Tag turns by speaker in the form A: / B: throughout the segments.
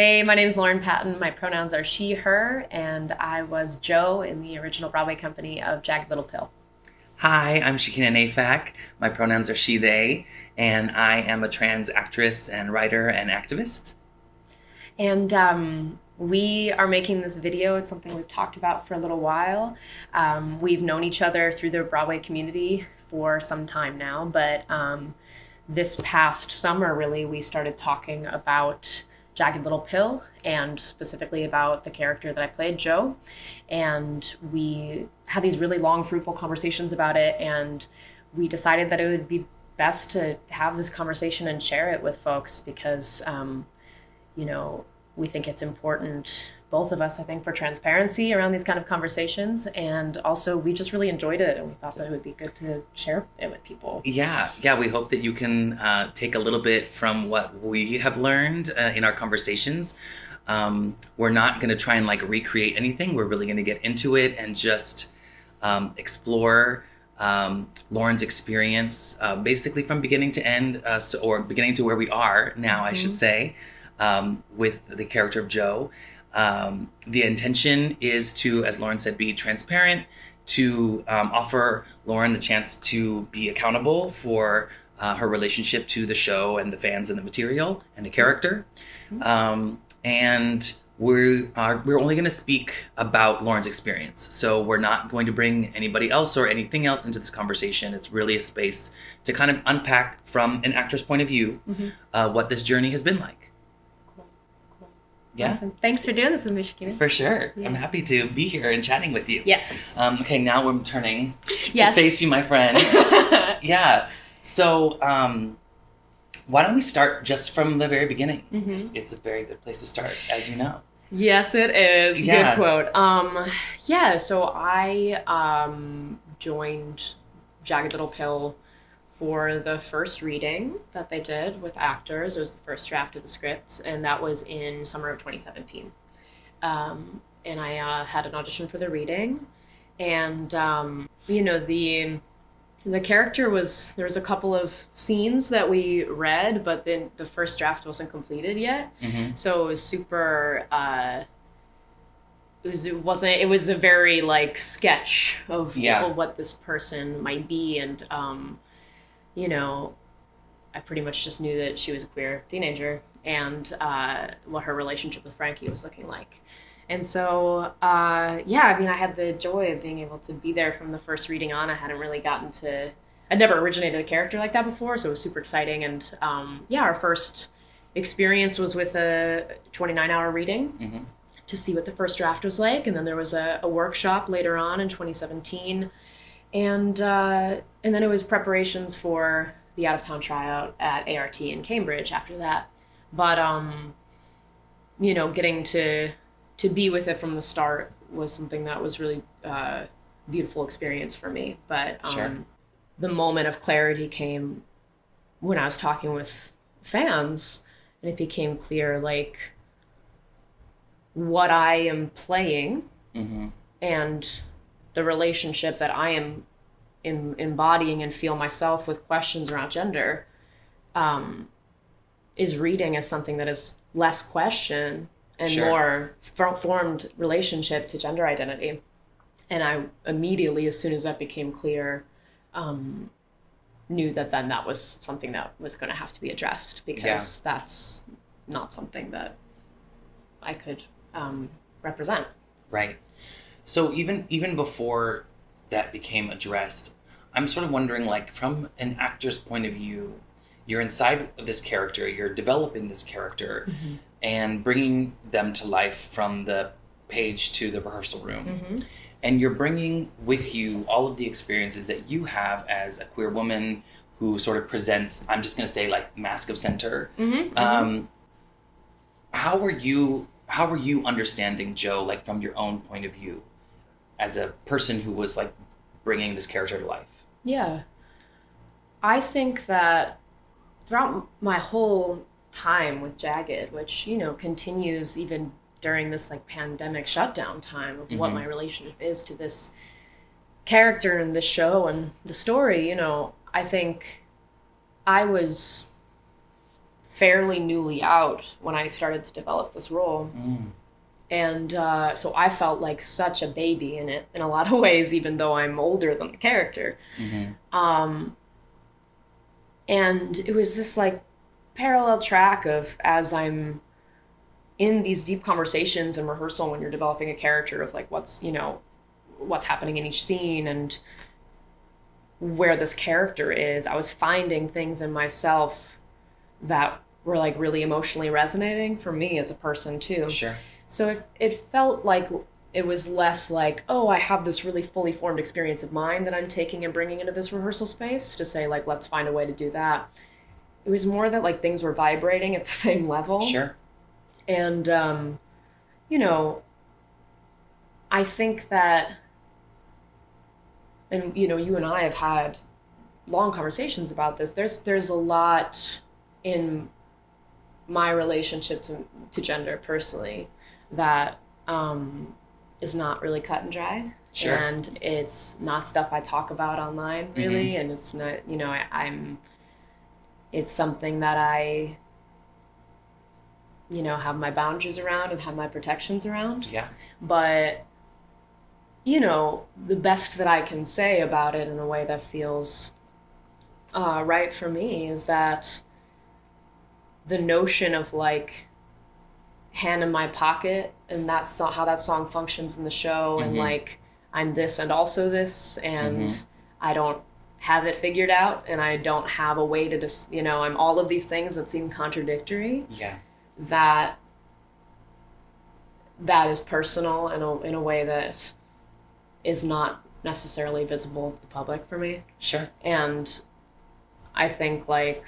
A: Hey, my name is Lauren Patten. My pronouns are she, her, and I was Jo in the original Broadway company of Jagged Little Pill.
B: Hi, I'm Shakina Nafak. My pronouns are she, they, and I am a trans actress and writer and activist.
A: And we are making this video. It's something we've talked about for a little while. We've known each other through the Broadway community for some time now, but this past summer, really, we started talking about Jagged Little Pill, and specifically about the character that I played, Jo. And we had these really long, fruitful conversations about it, and we decided that it would be best to have this conversation and share it with folks because, we think it's important, both of us, I think, for transparency around these kind of conversations. And also, we just really enjoyed it, and we thought that it would be good to share it with people.
B: Yeah, we hope that you can take a little bit from what we have learned in our conversations. We're not going to try and recreate anything. We're really going to get into it and just explore Lauren's experience, basically from beginning to end, or beginning to where we are now, I should say, with the character of Jo. The intention is to, as Lauren said, be transparent, to offer Lauren the chance to be accountable for her relationship to the show and the fans and the material and the character. And we're only going to speak about Lauren's experience. So we're not going to bring anybody else or anything else into this conversation. It's really a space to kind of unpack from an actor's point of view what this journey has been like. Yeah.
A: Awesome. Thanks for doing this with me, Shakina.
B: For sure.
A: Yeah.
B: I'm happy to be here and chatting with you.
A: Yes.
B: Okay, now we're turning
A: Yes.
B: to face you, my friend. Yeah. So why don't we start just from the very beginning? It's a very good place to start, as you know.
A: Yes, it is.
B: Yeah.
A: Good quote. So I joined Jagged Little Pill for the first reading that they did with actors. It was the first draft of the script, and that was in summer of 2017. And I had an audition for the reading, and the character was, there was a couple of scenes that we read, but then the first draft wasn't completed yet. So it was super, it was a very sketch of what this person might be. And, I pretty much just knew that she was a queer teenager and what her relationship with Frankie was looking like. And so, I had the joy of being able to be there from the first reading on. I hadn't really I'd never originated a character like that before, so it was super exciting. And our first experience was with a 29-hour reading to see what the first draft was like. And then there was a workshop later on in 2017. And then it was preparations for the out-of-town tryout at ART in Cambridge after that. But, getting to be with it from the start was something that was really beautiful experience for me. But the moment of clarity came when I was talking with fans, and it became clear, what I am playing and the relationship that I am embodying and feel myself with questions around gender is reading as something that is less question and more formed relationship to gender identity. And I immediately, as soon as that became clear, knew that then that was something that was going to have to be addressed, because that's not something that I could represent.
B: Right. So even before that became addressed, I'm sort of wondering, from an actor's point of view, you're inside of this character, you're developing this character, and bringing them to life from the page to the rehearsal room. And you're bringing with you all of the experiences that you have as a queer woman who sort of presents, I'm just going to say, mask of center. How were you understanding Jo, from your own point of view, as a person who was bringing this character to life?
A: Yeah. I think that throughout my whole time with Jagged, which, continues even during this pandemic shutdown time of what my relationship is to this character and the show and the story, I think I was fairly newly out when I started to develop this role. And so I felt like such a baby in it in a lot of ways, even though I'm older than the character. And it was this like parallel track of, as I'm in these deep conversations in rehearsal when you're developing a character, of like what's happening in each scene and where this character is, I was finding things in myself that were like really emotionally resonating for me as a person too.
B: Sure.
A: So it felt like it was less like, oh, I have this really fully formed experience of mine that I'm taking and bringing into this rehearsal space to say, like, let's find a way to do that. It was more that, like, things were vibrating at the same level.
B: Sure.
A: And, I think that, and, you and I have had long conversations about this. There's a lot in my relationship to gender personally that is not really cut and dried.
B: Sure.
A: And it's not stuff I talk about online really. And it's not, it's something that I, have my boundaries around and have my protections around.
B: Yeah.
A: But, the best that I can say about it in a way that feels right for me is that the notion of like hand in my pocket, and that's how that song functions in the show, and like I'm this and also this, and I don't have it figured out, and I don't have a way to just, I'm all of these things that seem contradictory.
B: Yeah.
A: That is personal in a way that is not necessarily visible to the public for me.
B: Sure. And
A: I think like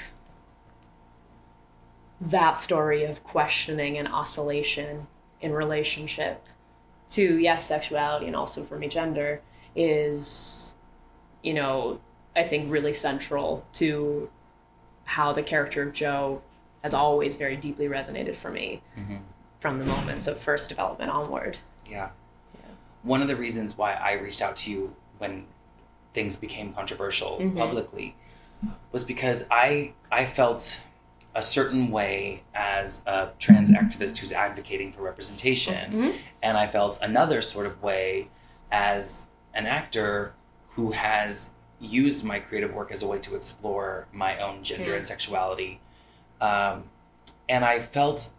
A: that story of questioning and oscillation in relationship to, yes, sexuality, and also for me, gender, is, I think really central to how the character of Joe has always very deeply resonated for me from the moments of first development onward.
B: Yeah. One of the reasons why I reached out to you when things became controversial publicly was because I felt a certain way as a trans activist who's advocating for representation, and I felt another sort of way as an actor who has used my creative work as a way to explore my own gender and sexuality. And I felt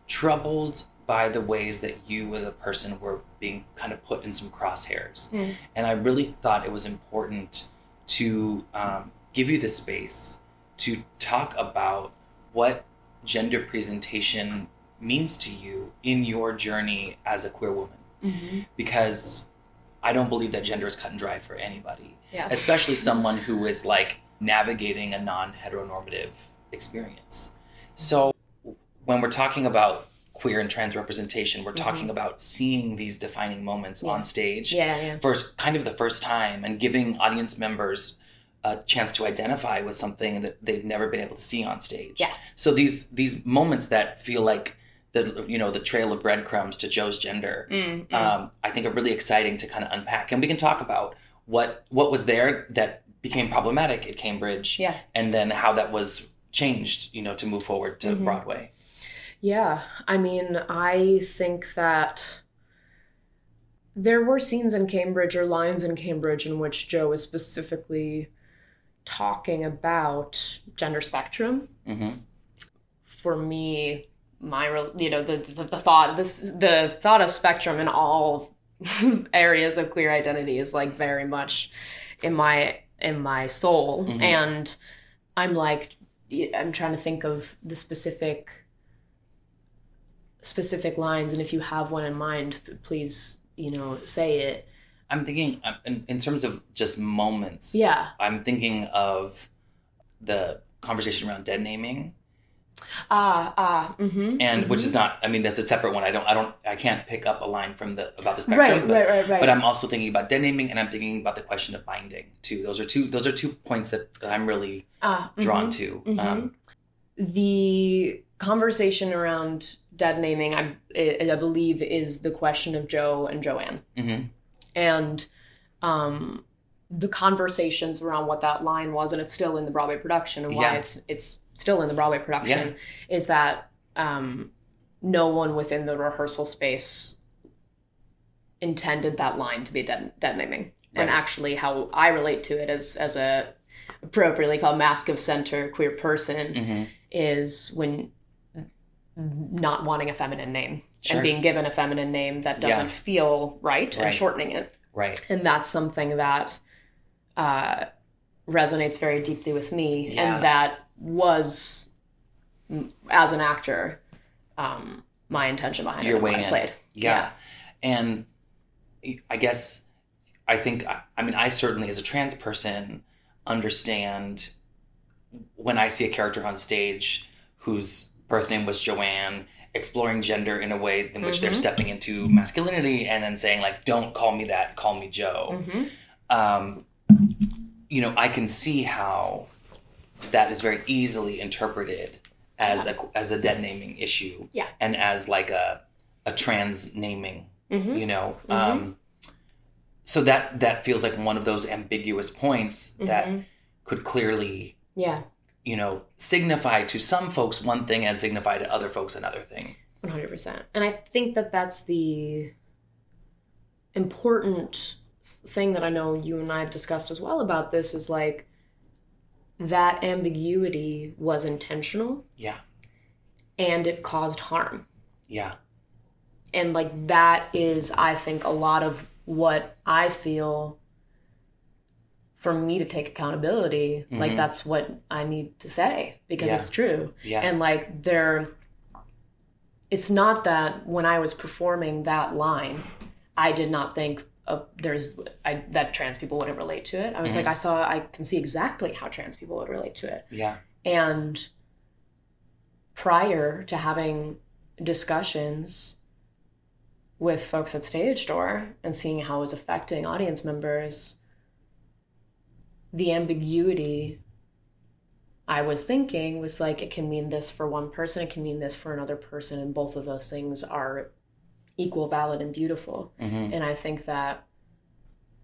B: troubled by the ways that you as a person were being kind of put in some crosshairs. And I really thought it was important to give you the space to talk about what gender presentation means to you in your journey as a queer woman. Because I don't believe that gender is cut and dry for anybody, especially someone who is like navigating a non-heteronormative experience. So when we're talking about queer and trans representation, we're talking about seeing these defining moments on stage for kind of the first time, and giving audience members a chance to identify with something that they've never been able to see on stage. So these moments that feel like the trail of breadcrumbs to Joe's gender, I think are really exciting to kind of unpack. And we can talk about what was there that became problematic at Cambridge, and then how that was changed, to move forward to Broadway.
A: Yeah, I mean, I think that there were scenes in Cambridge or lines in Cambridge in which Joe is specifically talking about gender spectrum. For me, the thought of spectrum in all areas of queer identity is like very much in my soul, and I'm trying to think of the specific lines, and if you have one in mind, please, say it.
B: I'm thinking in terms of just moments. I'm thinking of the conversation around dead naming. And which is not, I mean, that's a separate one. I can't pick up a line about the spectrum.
A: Right.
B: But I'm also thinking about dead naming, and I'm thinking about the question of binding too. Those are two points that I'm really drawn to.
A: The conversation around dead naming, I believe, is the question of Joe and Joanne. And the conversations around what that line was, and it's still in the Broadway production, and why it's still in the Broadway production, is that no one within the rehearsal space intended that line to be dead naming. Right. And actually how I relate to it as a appropriately called mask of center queer person is when not wanting a feminine name and being given a feminine name that doesn't feel right and shortening it. Right. And that's something that resonates very deeply with me. Yeah. And that was, as an actor, my intention behind
B: your
A: it.
B: Way
A: I
B: in.
A: Played.
B: Yeah. And I certainly as a trans person understand when I see a character on stage whose birth name was Joanne, exploring gender in a way in which they're stepping into masculinity and then saying like, don't call me that, call me Joe. I can see how that is very easily interpreted as a dead naming issue and as like a trans naming, so that feels like one of those ambiguous points that could clearly, signify to some folks one thing and signify to other folks another thing.
A: 100%. And I think that that's the important thing that I know you and I have discussed as well about this is like that ambiguity was intentional. Yeah. And it caused harm. Yeah. And like that is, I think, a lot of what I feel for me to take accountability. Like that's what I need to say because it's true. Yeah. And like it's not that when I was performing that line, I did not think that trans people wouldn't relate to it. I was like, I can see exactly how trans people would relate to it. Yeah. And prior to having discussions with folks at Stage Door and seeing how it was affecting audience members, the ambiguity I was thinking was like, it can mean this for one person, it can mean this for another person, and both of those things are equal, valid, and beautiful. And I think that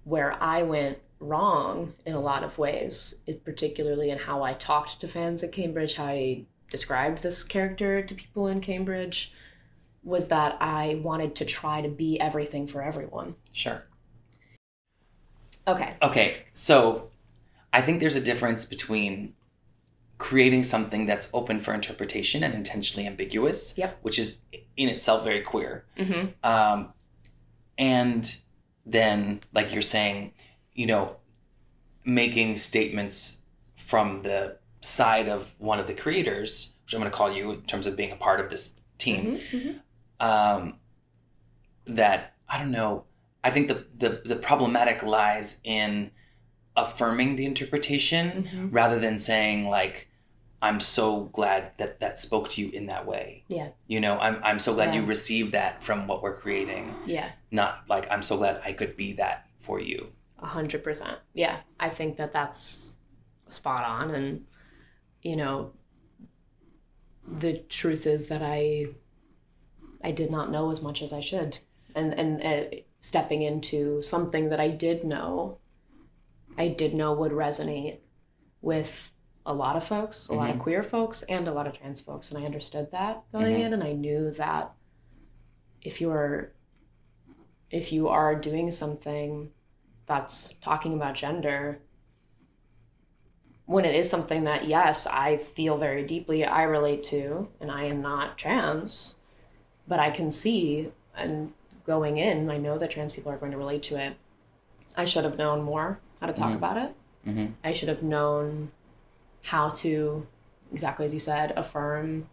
A: where I went wrong in a lot of ways, particularly in how I talked to fans at Cambridge, how I described this character to people in Cambridge, was that I wanted to try to be everything for everyone. Sure. Okay, so I think there's a difference between creating something that's open for interpretation and intentionally ambiguous, which is in itself very queer. And then, like you're saying, making statements from the side of one of the creators, which I'm going to call you in terms of being a part of this team, that, I don't know, I think the problematic lies in affirming the interpretation rather than saying like, I'm so glad that spoke to you in that way. Yeah. I'm so glad you received that from what we're creating. Yeah. Not like, I'm so glad I could be that for you. 100%. Yeah. I think that's spot on. And, the truth is that I did not know as much as I should. And stepping into something that I did know would resonate with a lot of folks, a lot of queer folks, and a lot of trans folks. And I understood that going in, and I knew that if you are doing something that's talking about gender, when it is something that, yes, I feel very deeply, I relate to, and I am not trans, but I can see, and going in, I know that trans people are going to relate to it. I should have known more how to talk about it. I should have known how to, exactly as you said, affirm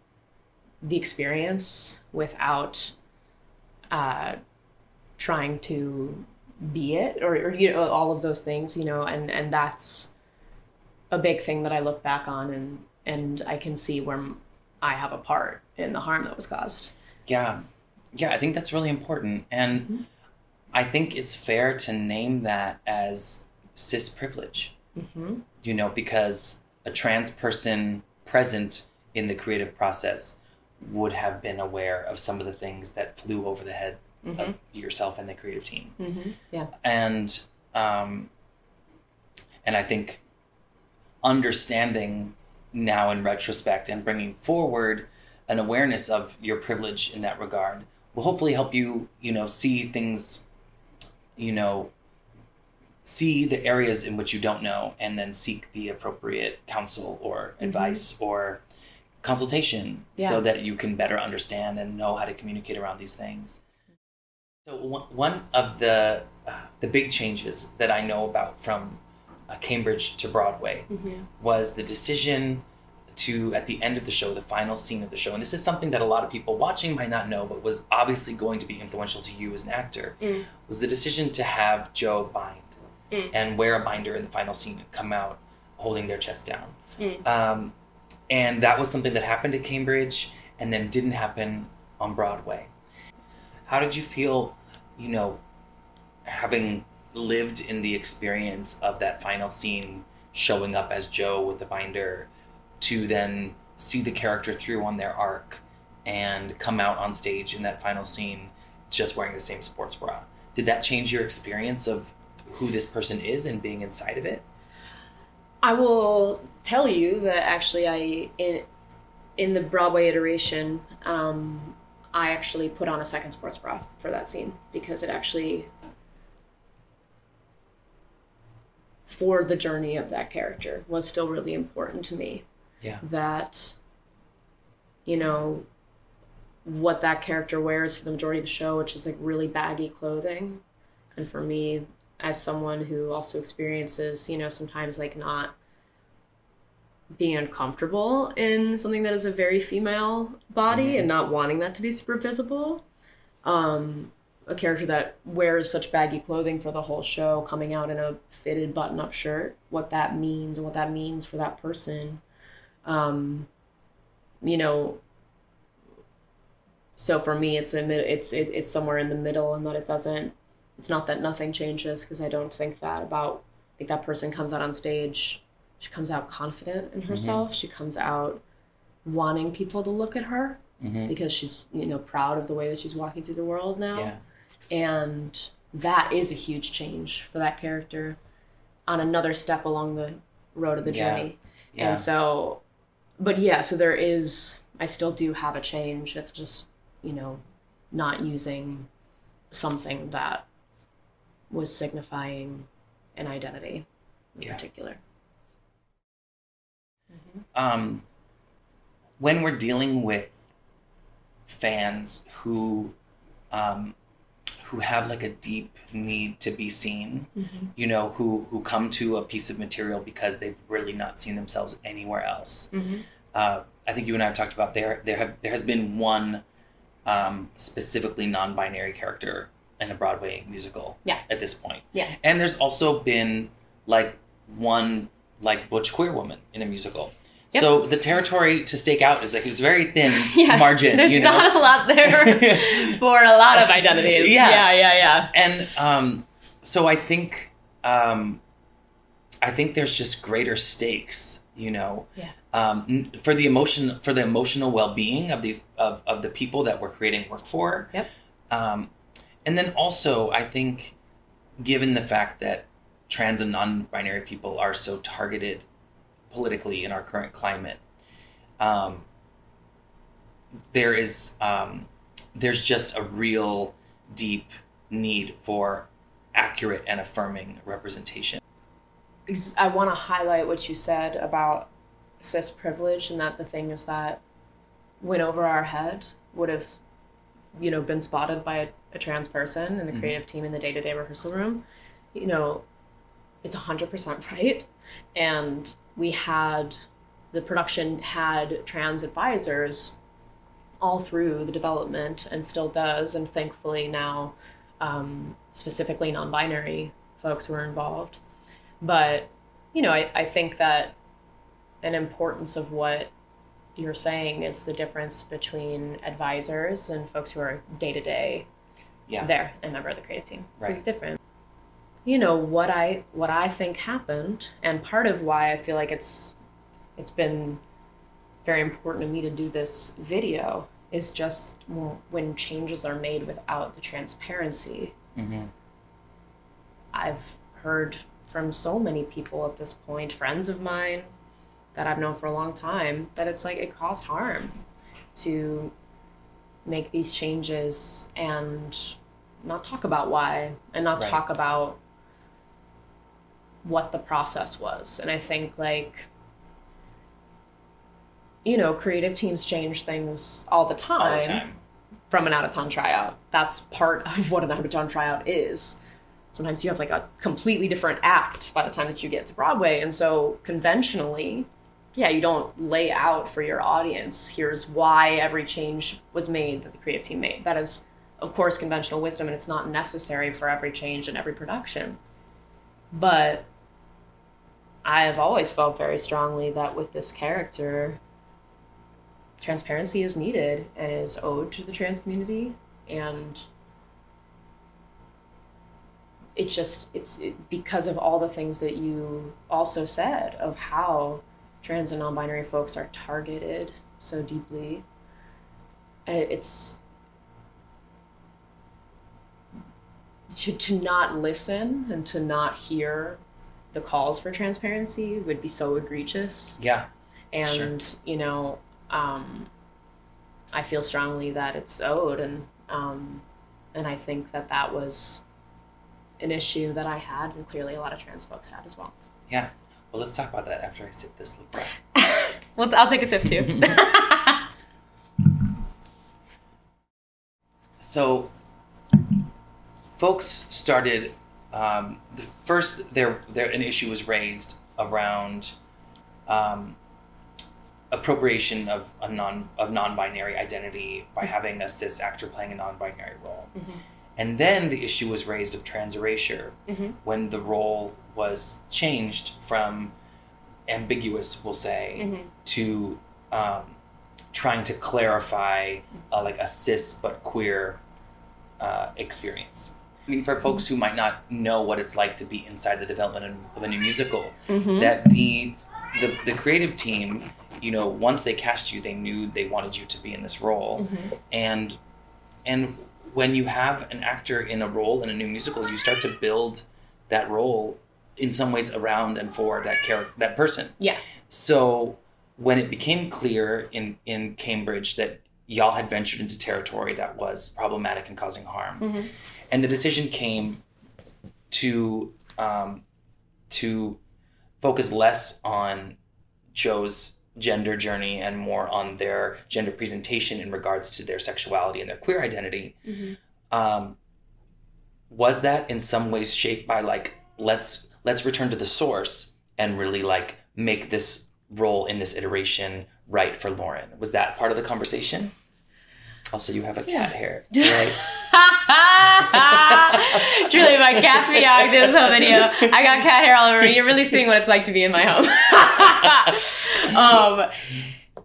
A: the experience without trying to be it or all of those things, and that's a big thing that I look back on and I can see where I have a part in the harm that was caused.
B: Yeah, I think that's really important. And I think it's fair to name that as cis privilege, because a trans person present in the creative process would have been aware of some of the things that flew over the head of yourself and the creative team. Yeah. And I think understanding now in retrospect, and bringing forward an awareness of your privilege in that regard will hopefully help you, see things, see the areas in which you don't know, and then seek the appropriate counsel or advice or consultation so that you can better understand and know how to communicate around these things. So one of the big changes that I know about from Cambridge to Broadway was the decision to, at the end of the show, the final scene of the show, and this is something that a lot of people watching might not know, but was obviously going to be influential to you as an actor, was the decision to have Joe bind and wear a binder in the final scene and come out holding their chest down. And that was something that happened at Cambridge and then didn't happen on Broadway. How did you feel, having lived in the experience of that final scene, showing up as Joe with the binder, to then see the character through on their arc and come out on stage in that final scene just wearing the same sports bra? Did that change your experience of who this person is and being inside of it?
A: I will tell you that actually in the Broadway iteration, I actually put on a second sports bra for that scene because it actually, for the journey of that character, was still really important to me.
B: Yeah.
A: That, what that character wears for the majority of the show, which is like really baggy clothing. And for me, as someone who also experiences, sometimes like not being uncomfortable in something that is a very female body and not wanting that to be super visible. A character that wears such baggy clothing for the whole show, coming out in a fitted button-up shirt, what that means and what that means for that person. So for me, it's somewhere in the middle, and that it's not that nothing changes, because I don't think that about, I think that person comes out on stage, she comes out confident in herself. She comes out wanting people to look at her because she's, proud of the way that she's walking through the world now.
B: Yeah.
A: And that is a huge change for that character on another step along the road of the journey. Yeah. And so, so there is, I still do have a change. It's just, not using something that was signifying an identity in particular.
B: When we're dealing with fans who have like a deep need to be seen, who come to a piece of material because they've really not seen themselves anywhere else. I think you and I have talked about there has been one specifically non-binary character in a Broadway musical at this point. Yeah. And there's also been like one like butch queer woman in a musical. Yep. So the territory to stake out is like it's very thin margin.
A: There's not a lot there for a lot of identities. Yeah.
B: And so I think there's just greater stakes, for the emotional well-being of these of the people that we're creating work for.
A: Yep.
B: And then also I think, given the fact that trans and non-binary people are so targeted politically in our current climate, there's just a real deep need for accurate and affirming representation.
A: I want to highlight what you said about cis privilege, and that the thing is that went over our head would have, been spotted by a trans person in the creative team in the day-to-day rehearsal room. It's 100% right. And the production had trans advisors all through the development, and still does, and thankfully now specifically non-binary folks who are involved. But, I think that an importance of what you're saying is the difference between advisors and folks who are day-to-day there and member of the creative team. Right. It's different. What I think happened, and part of why I feel like it's been very important to me to do this video, is just when changes are made without the transparency. I've heard from so many people at this point, friends of mine, that I've known for a long time, that it's like it caused harm to make these changes and not talk about why, and not talk about what the process was. And I think, like, you know, creative teams change things all the time. From an out-of-town tryout. That's part of what an out-of-town tryout is. Sometimes you have like a completely different act by the time that you get to Broadway. And so conventionally, yeah, you don't lay out for your audience, here's why every change was made that the creative team made. That is, of course, conventional wisdom, and it's not necessary for every change in every production. But I have always felt very strongly that with this character, transparency is needed and is owed to the trans community. And it's because of all the things that you also said of how trans and non-binary folks are targeted so deeply. It's to not listen and to not hear the calls for transparency would be so egregious.
B: Yeah.
A: And, you know, I feel strongly that it's owed, and I think that was an issue that I had, and clearly a lot of trans folks had as well.
B: Yeah. Well, let's talk about that after I sip this liqueur.
A: Well, I'll take a sip too.
B: So, folks started. An issue was raised around appropriation of non-binary identity by having a cis actor playing a non-binary role. Mm-hmm. And then the issue was raised of trans erasure, when the role was changed from ambiguous, we'll say, to trying to clarify like a cis but queer experience. I mean, for folks who might not know what it's like to be inside the development of a new musical, that the creative team, you know, once they cast you, they knew they wanted you to be in this role. And when you have an actor in a role in a new musical, you start to build that role in some ways around and for that person. Yeah. So when it became clear in Cambridge that y'all had ventured into territory that was problematic and causing harm, and the decision came to focus less on Joe's gender journey and more on their gender presentation in regards to their sexuality and their queer identity, was that in some ways shaped by like, let's return to the source and really like make this role in this iteration right for Lauren? Was that part of the conversation? Also, you have a cat hair, right?
A: Truly, my cat's meowing through this whole video. I got cat hair all over me. You're really seeing what it's like to be in my home.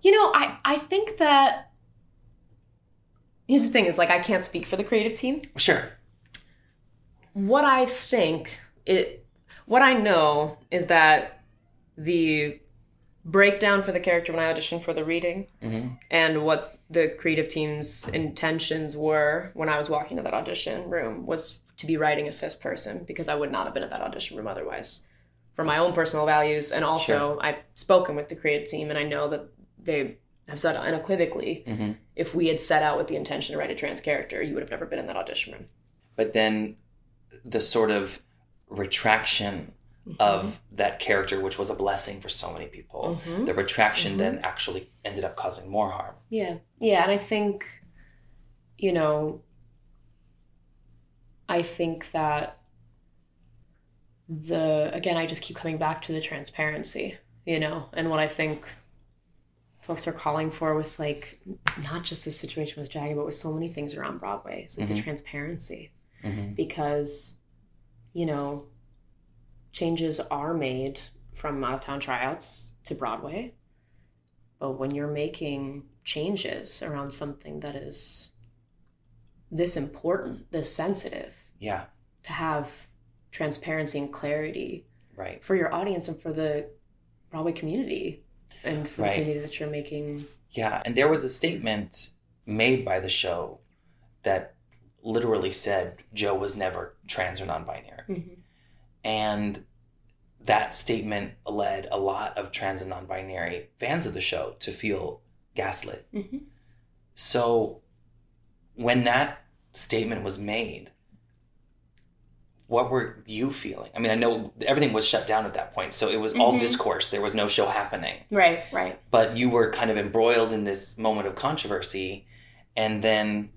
A: You know, I think that, here's the thing is, like, I can't speak for the creative team.
B: Sure.
A: What I know is that the breakdown for the character when I auditioned for the reading, and what the creative team's intentions were when I was walking to that audition room was to be writing a cis person, because I would not have been at that audition room otherwise, for my own personal values. And also, I've spoken with the creative team, and I know that they have said unequivocally, if we had set out with the intention to write a trans character, you would have never been in that audition room.
B: But then the sort of retraction of that character, which was a blessing for so many people, the retraction then actually ended up causing more harm.
A: Yeah. And I think, you know, that again, I just keep coming back to the transparency, you know, and what I think folks are calling for with, like, not just the situation with Jagged, but with so many things around Broadway. It's like the transparency, because, you know, changes are made from out-of-town tryouts to Broadway, but when you're making changes around something that is this important, this sensitive, to have transparency and clarity for your audience and for the Broadway community and for the community that you're making.
B: Yeah, and there was a statement made by the show that literally said Joe was never trans or non-binary. And that statement led a lot of trans and non-binary fans of the show to feel gaslit.
A: Mm-hmm.
B: So when that statement was made, what were you feeling? I mean, I know everything was shut down at that point, so it was all discourse. There was no show happening.
A: Right, right.
B: But you were kind of embroiled in this moment of controversy, and then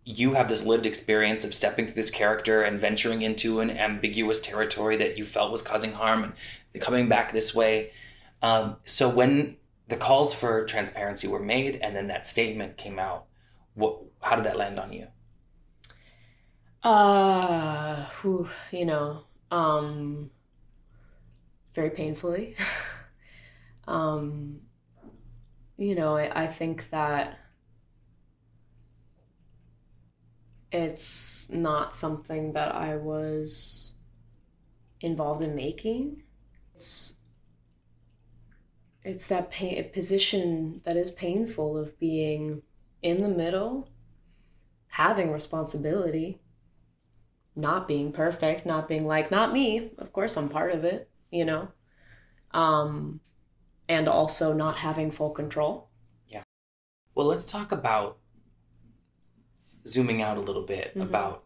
B: you have this lived experience of stepping through this character and venturing into an ambiguous territory that you felt was causing harm and coming back this way. So when the calls for transparency were made and then that statement came out, how did that land on you?
A: Very painfully. I think that it's not something that I was involved in making. It's that position that is painful of being in the middle, having responsibility, not being perfect, not being like, not me, of course I'm part of it, and also not having full control.
B: Yeah. Well, let's talk about zooming out a little bit about,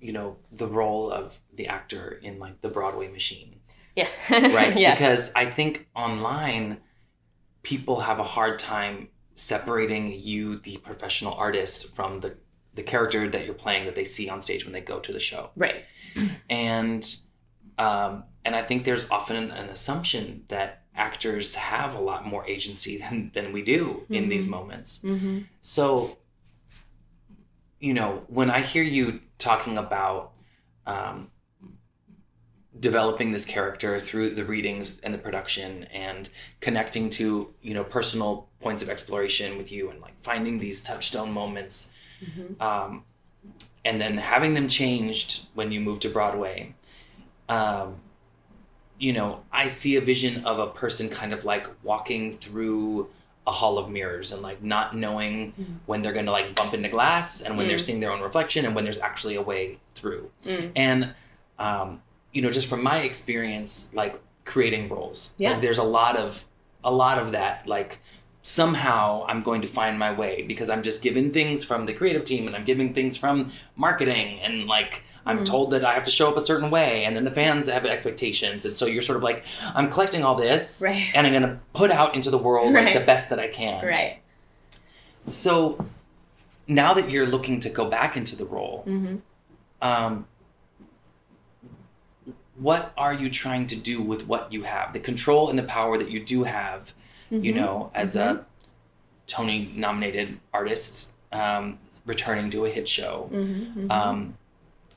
B: the role of the actor in like the Broadway machine.
A: Yeah.
B: Right?
A: Yeah.
B: Because I think online people have a hard time separating you, the professional artist, from the character that you're playing that they see on stage when they go to the show.
A: Right.
B: And I think there's often an assumption that actors have a lot more agency than we do in these moments. Mm-hmm. So, when I hear you talking about developing this character through the readings and the production and connecting to, personal points of exploration with you and like finding these touchstone moments, and then having them changed when you move to Broadway, I see a vision of a person kind of like walking through a hall of mirrors and like not knowing when they're going to like bump into glass and when they're seeing their own reflection and when there's actually a way through. And, just from my experience, like creating roles, like, there's a lot of that, like somehow I'm going to find my way because I'm just given things from the creative team and I'm giving things from marketing and like, I'm told that I have to show up a certain way and then the fans have expectations. And so you're sort of like, I'm collecting all this and I'm going to put out into the world like the best that I can.
A: Right.
B: So now that you're looking to go back into the role, what are you trying to do with what you have? The control and the power that you do have, as a Tony-nominated artist, returning to a hit show.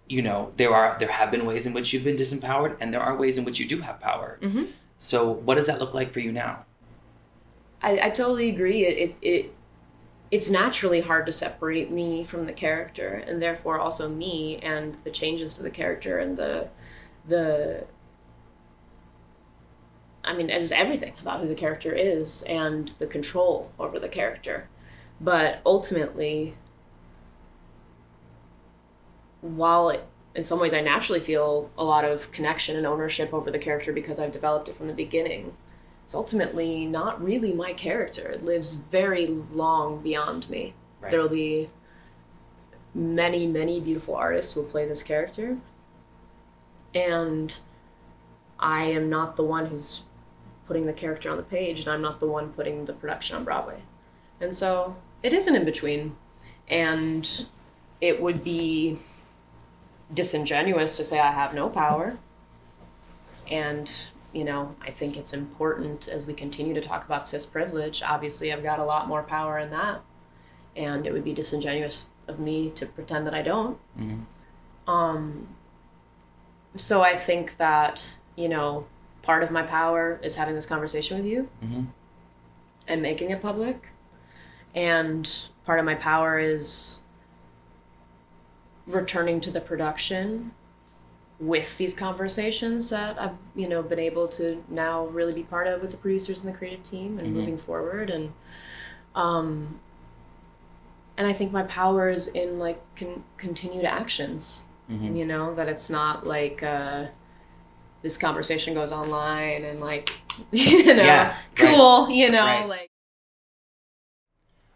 B: There have been ways in which you've been disempowered, and there are ways in which you do have power. So what does that look like for you now?
A: I totally agree. It's naturally hard to separate me from the character, and therefore also me and the changes to the character and just everything about who the character is and the control over the character. But ultimately, while in some ways I naturally feel a lot of connection and ownership over the character because I've developed it from the beginning, it's ultimately not really my character. It lives very long beyond me. Right. There will be many, many beautiful artists who will play this character. And I am not the one who's putting the character on the page, and I'm not the one putting the production on Broadway. And so it is an in-between. And it would be disingenuous to say I have no power. And, I think it's important as we continue to talk about cis privilege. Obviously, I've got a lot more power in that. And it would be disingenuous of me to pretend that I don't. So I think that, part of my power is having this conversation with you and making it public. And part of my power is returning to the production with these conversations that I've, been able to now really be part of with the producers and the creative team and moving forward. And I think my power is in like continued actions, that it's not like, this conversation goes online and like, you know,
B: Yeah,
A: cool,
B: right.
A: you know,
B: Right.
A: like.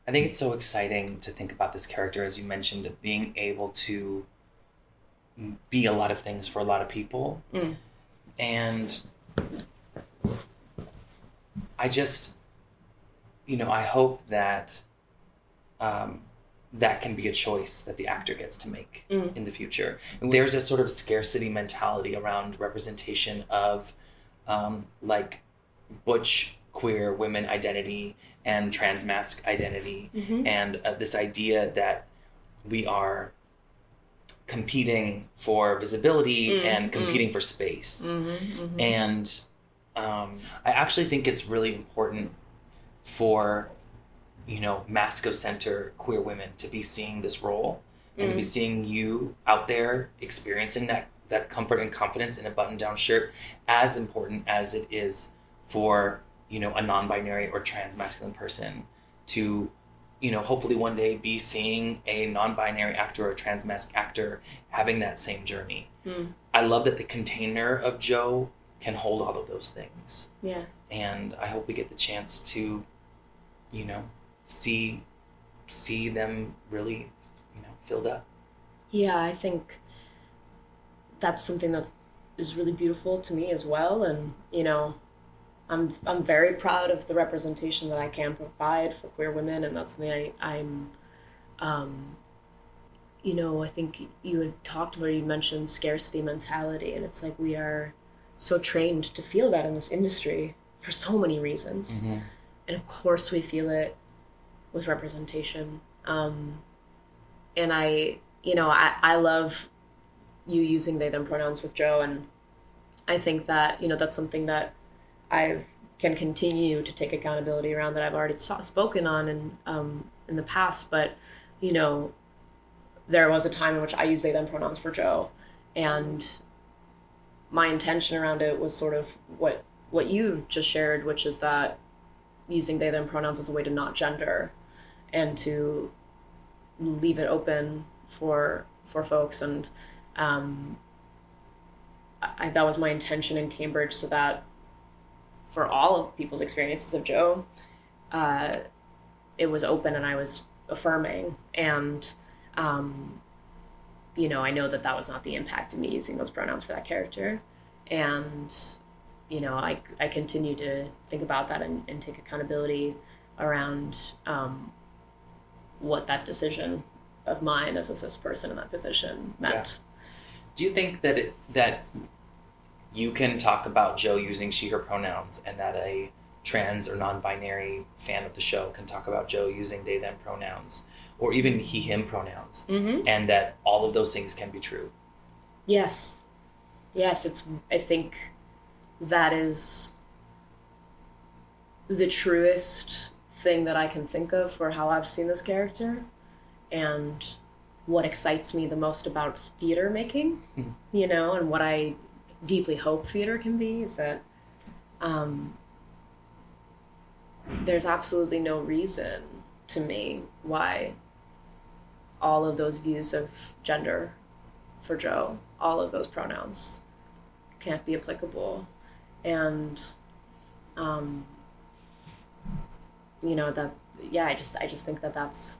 B: I think it's so exciting to think about this character, as you mentioned, of being able to be a lot of things for a lot of people. And I just, you know, I hope that that can be a choice that the actor gets to make in the future. And there's a sort of scarcity mentality around representation of like butch queer women identity and trans masc identity, and this idea that we are competing for visibility and competing for space. And I actually think it's really important for, you know, masc-center queer women to be seeing this role and to be seeing you out there experiencing that comfort and confidence in a button-down shirt, as important as it is for, you know, a non-binary or trans masculine person to, you know, hopefully one day be seeing a non-binary actor or a trans masc actor having that same journey. I love that the container of Joe can hold all of those things.
A: Yeah.
B: And I hope we get the chance to, you know, see them really, you know, filled up.
A: Yeah, I think that's something that is really beautiful to me as well. And, you know, I'm very proud of the representation that I can provide for queer women, and that's something I'm you know, I think you had talked about, you mentioned scarcity mentality, and it's like we are so trained to feel that in this industry for so many reasons. And of course we feel it with representation. And I love you using they, them pronouns with Joe, and I think that, you know, that's something that I can continue to take accountability around, that I've already spoken on in the past. But, you know, there was a time in which I used they, them pronouns for Joe, and my intention around it was sort of what you've just shared, which is that using they, them pronouns as a way to not gender and to leave it open for folks. And that was my intention in Cambridge, so that for all of people's experiences of Joe, it was open and I was affirming. And, you know, I know that was not the impact of me using those pronouns for that character. And, you know, I continue to think about that and take accountability around what that decision of mine as a cis person in that position meant.
B: Yeah. Do you think that you can talk about Joe using she, her pronouns, and that a trans or non-binary fan of the show can talk about Joe using they, them pronouns, or even he, him pronouns, and that all of those things can be true?
A: Yes. I think that is the truest thing that I can think of for how I've seen this character, and what excites me the most about theater making, you know, and what I deeply hope theater can be, is that there's absolutely no reason to me why all of those views of gender for Joe, all of those pronouns can't be applicable. And you know, that, yeah, I just think that that's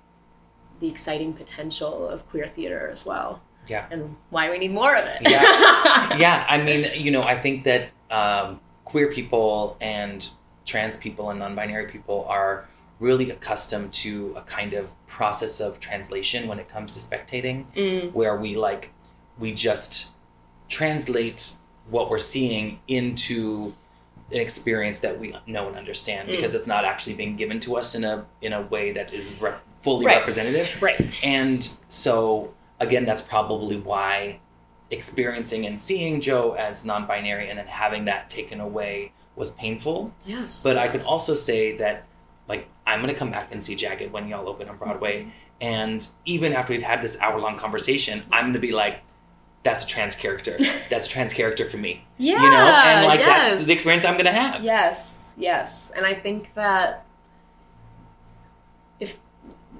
A: the exciting potential of queer theater as well.
B: Yeah.
A: And why we need more of it.
B: Yeah. Yeah. I mean, you know, I think that queer people and trans people and non-binary people are really accustomed to a kind of process of translation when it comes to spectating, where we just translate what we're seeing into an experience that we know and understand, because it's not actually being given to us in a way that is fully representative.
A: Right.
B: And so, again, that's probably why experiencing and seeing Joe as non-binary and then having that taken away was painful.
A: Yes.
B: But I could also say that, like, I'm going to come back and see Jagged when y'all open on Broadway. And even after we've had this hour-long conversation, I'm going to be like, that's a trans character. That's a trans character for me.
A: Yeah.
B: You know? And, like, that's the experience I'm going to have.
A: Yes. And I think that if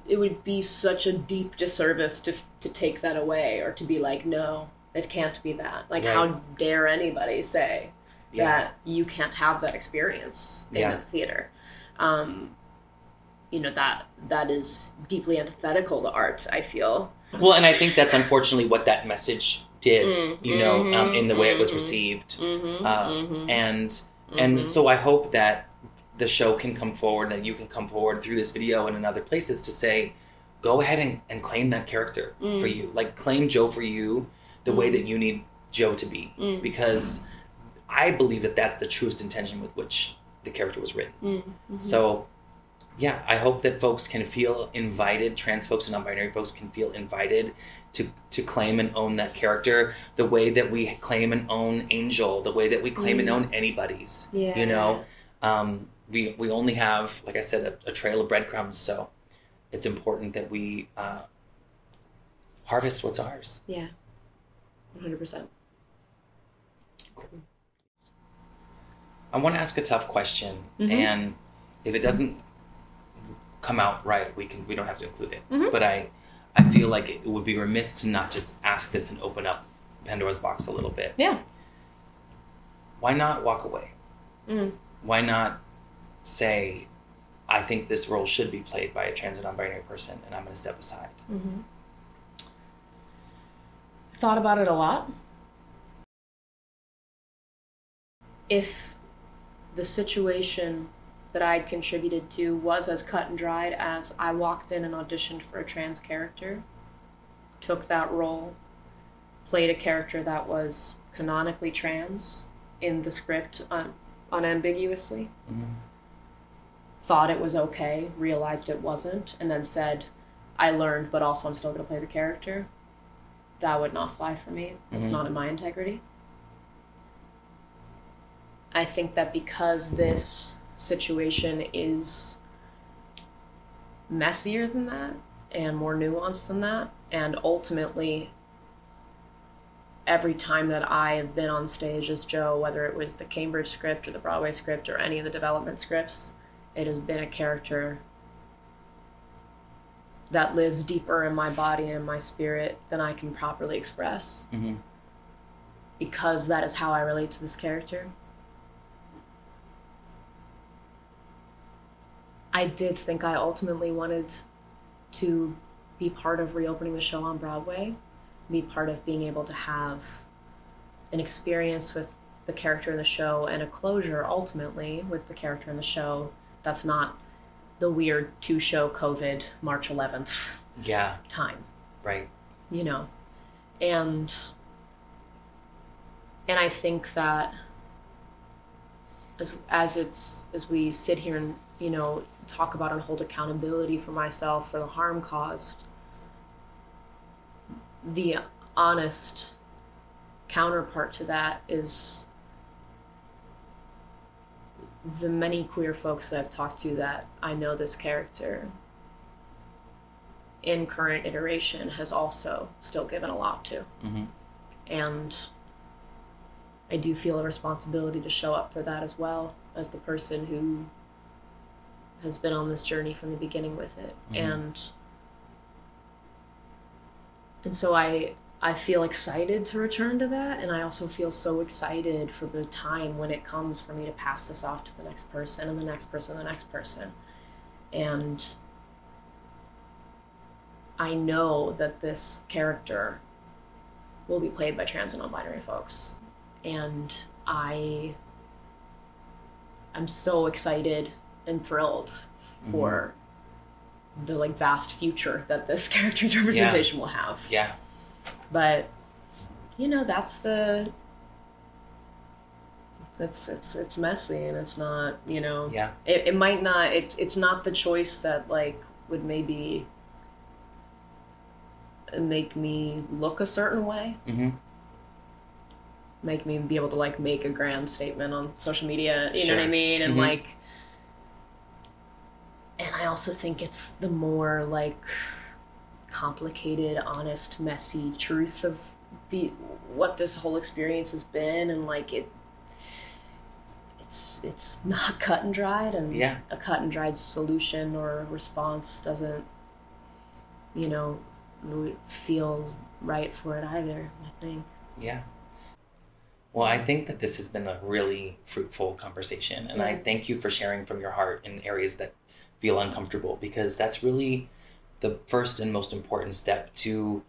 A: it would be such a deep disservice to take that away, or to be like, no, It can't be that. Like,
B: Right.
A: how dare anybody say
B: Yeah.
A: that you can't have that experience in
B: Yeah.
A: the theater? You know, that is deeply antithetical to art, I feel.
B: Well, and I think that's unfortunately what that message did, you know, in the way it was received. And so I hope that the show can come forward, that you can come forward through this video and in other places to say, go ahead and claim that character for you. Like, claim Joe for you the way that you need Joe to be. Because I believe that that's the truest intention with which the character was written. So, yeah, I hope that folks can feel invited, trans folks and non-binary folks can feel invited to claim and own that character the way that we claim and own Angel, the way that we claim and own anybody's.
A: Yeah.
B: You know, we only have, like I said, a trail of breadcrumbs, so it's important that we harvest what's ours.
A: Yeah, 100%.
B: I want to ask a tough question, and if it doesn't come out right, we don't have to include it. But I feel like it would be remiss to not just ask this and open up Pandora's box a little bit.
A: Yeah.
B: Why not walk away? Why not say, I think this role should be played by a trans and non-binary person, and I'm going to step aside?
A: I thought about it a lot. If the situation that I'd contributed to was as cut and dried as I walked in and auditioned for a trans character, took that role, played a character that was canonically trans in the script unambiguously, thought it was okay, realized it wasn't, and then said, I learned, but also I'm still going to play the character, that would not fly for me. It's not in my integrity. I think that because this situation is messier than that and more nuanced than that, and ultimately every time that I have been on stage as Joe, whether it was the Cambridge script or the Broadway script or any of the development scripts, it has been a character that lives deeper in my body and in my spirit than I can properly express, because that is how I relate to this character. I did think I ultimately wanted to be part of reopening the show on Broadway, be part of being able to have an experience with the character in the show and a closure ultimately with the character in the show that's not the weird two-show COVID March 11th time.
B: Right.
A: You know, and I think that as we sit here and, you know, talk about and hold accountability for myself for the harm caused, the honest counterpart to that is the many queer folks that I've talked to that I know this character in current iteration has also still given a lot to. And I do feel a responsibility to show up for that as well, as the person who has been on this journey from the beginning with it. And so I feel excited to return to that, and I also feel so excited for the time when it comes for me to pass this off to the next person and the next person and the next person. And I know that this character will be played by trans and non-binary folks. And I'm so excited and thrilled for the like vast future that this character's representation will have.
B: Yeah.
A: But you know, it's messy, and it's not, you know, it might not, it's not the choice that like would maybe make me look a certain way, make me be able to like make a grand statement on social media, you know what I mean, and like, and I also think it's the more like complicated, honest, messy truth of what this whole experience has been, and like it's not cut and dried, and a cut and dried solution or response doesn't, you know, feel right for it either, I think.
B: Yeah. Well, I think that this has been a really fruitful conversation, and I thank you for sharing from your heart in areas that feel uncomfortable, because that's really the first and most important step to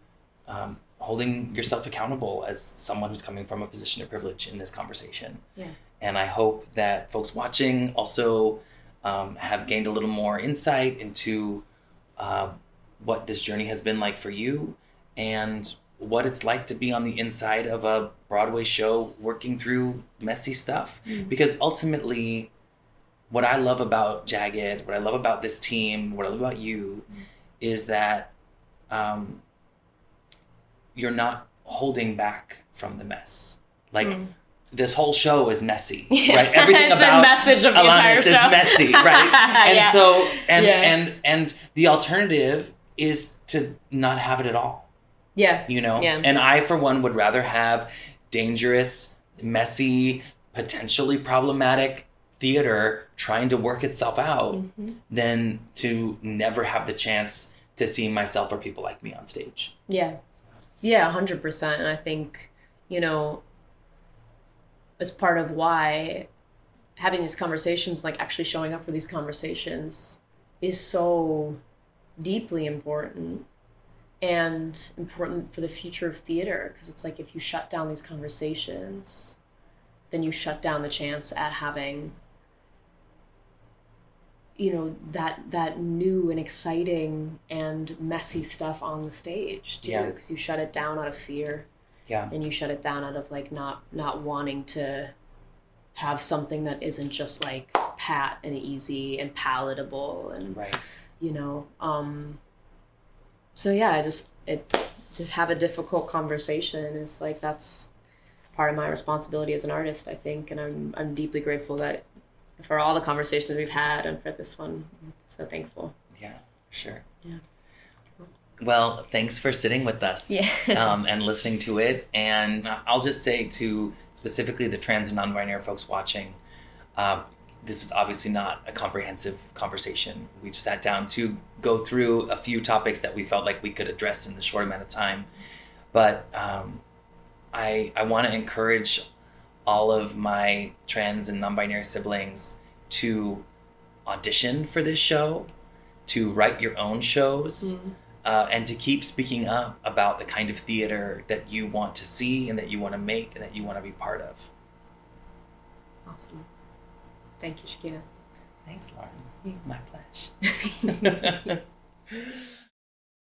B: holding yourself accountable as someone who's coming from a position of privilege in this conversation.
A: Yeah.
B: And I hope that folks watching also have gained a little more insight into what this journey has been like for you, and what it's like to be on the inside of a Broadway show working through messy stuff. Because ultimately, what I love about Jagged, what I love about this team, what I love about you is that you're not holding back from the mess. Like, this whole show is messy, right? Everything
A: it's
B: about
A: a message of the entire
B: Alanis is
A: show.
B: messy, right? And
A: Yeah.
B: so, and the alternative is to not have it at all.
A: Yeah.
B: You know?
A: Yeah.
B: And I, for one, would rather have dangerous, messy, potentially problematic theater trying to work itself out than to never have the chance to see myself or people like me on stage.
A: Yeah. Yeah, 100%. And I think, you know, it's part of why having these conversations, like actually showing up for these conversations, is so deeply important. And important for the future of theater, because it's like if you shut down these conversations, then you shut down the chance at having, you know, that new and exciting and messy stuff on the stage too.
B: Yeah.
A: Because you shut it down out of fear.
B: Yeah.
A: And you shut it down out of like not wanting to have something that isn't just like pat and easy and palatable and
B: Right.
A: you know. So yeah, to have a difficult conversation is like, that's part of my responsibility as an artist, I think, and I'm deeply grateful that for all the conversations we've had and for this one. I'm so thankful.
B: Yeah, sure.
A: Yeah.
B: Well, thanks for sitting with us and listening to it. And I'll just say to specifically the trans and non-binary folks watching, this is obviously not a comprehensive conversation. We just sat down to go through a few topics that we felt like we could address in the short amount of time. But I want to encourage all of my trans and non-binary siblings to audition for this show, to write your own shows, and to keep speaking up about the kind of theater that you want to see and that you want to make and that you want to be part of.
A: Awesome. Thank you, Shakira.
B: Thanks, Lauren. My pleasure.